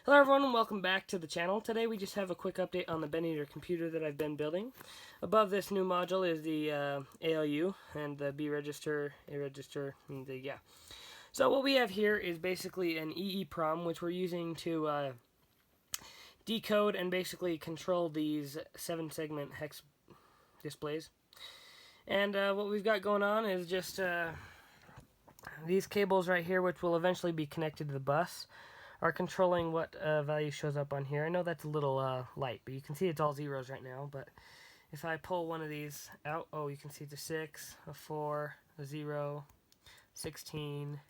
Hello everyone and welcome back to the channel. Today we just have a quick update on the Bend computer that I've been building. Above this new module is the ALU and the B register, A register, and the So what we have here is basically an EEPROM which we're using to decode and basically control these 7-segment hex displays. And what we've got going on is just these cables right here, which will eventually be connected to the bus, are controlling what value shows up on here. I know that's a little light, but you can see it's all zeros right now. But if I pull one of these out, oh, you can see it's a 6, a 4, a 0, 16,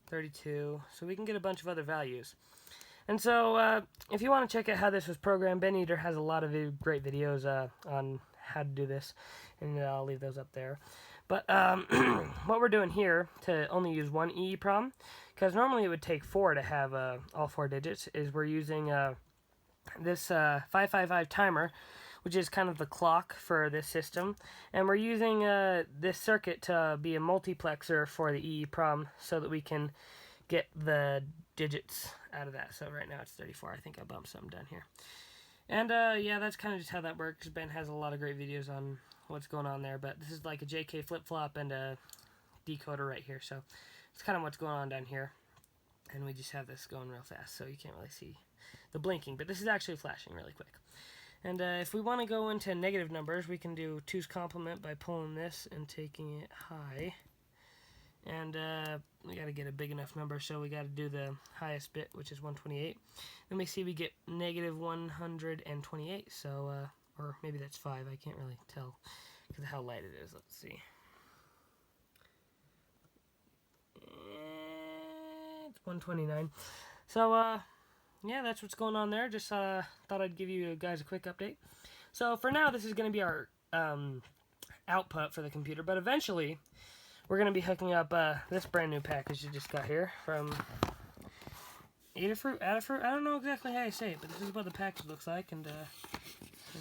32. So we can get a bunch of other values. And so if you want to check out how this was programmed, Bend has a lot of great videos on how to do this, and I'll leave those up there. But what we're doing here to only use one EEPROM, because normally it would take 4 to have all 4 digits, is we're using this 555 timer, which is kind of the clock for this system. And we're using this circuit to be a multiplexer for the EEPROM so that we can get the digits out of that. So right now it's 34. I think I bumped something down here. And yeah, that's kind of just how that works. Ben has a lot of great videos on what's going on there, but this is like a JK-flipflop and a decoder right here, so it's kind of what's going on down here. And we just have this going real fast, so you can't really see the blinking, but this is actually flashing really quick. And if we want to go into negative numbers, we can do 2's complement by pulling this and taking it high. And we got to get a big enough number, so we got to do the highest bit, which is 128. Then we see we get negative 128, so or maybe that's 5, I can't really tell because of how light it is. Let's see. It's 129. So yeah, that's what's going on there. Just thought I'd give you guys a quick update. So for now, this is going to be our output for the computer, but eventually we're going to be hooking up this brand new package you just got here from Adafruit. I don't know exactly how you say it, but this is what the package looks like. And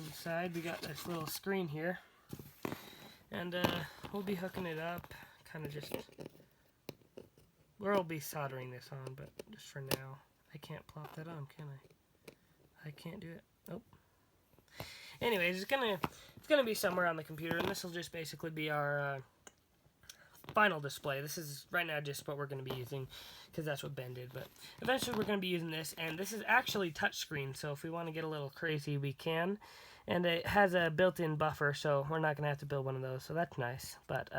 inside we got this little screen here, and we'll be hooking it up, kind of just, we'll be soldering this on, but just for now. I can't plop that on, can I can't do it. Nope. Anyways, it's gonna be somewhere on the computer, and this will just basically be our final display. This is right now just what we're going to be using because that's what Ben did, but eventually we're going to be using this, and this is actually touchscreen, so if we want to get a little crazy we can, and it has a built-in buffer, so we're not going to have to build one of those, so that's nice. But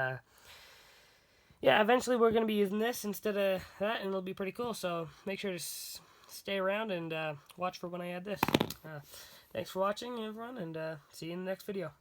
yeah, eventually we're going to be using this instead of that, and it'll be pretty cool, so make sure to stay around and watch for when I add this. Thanks for watching, everyone, and see you in the next video.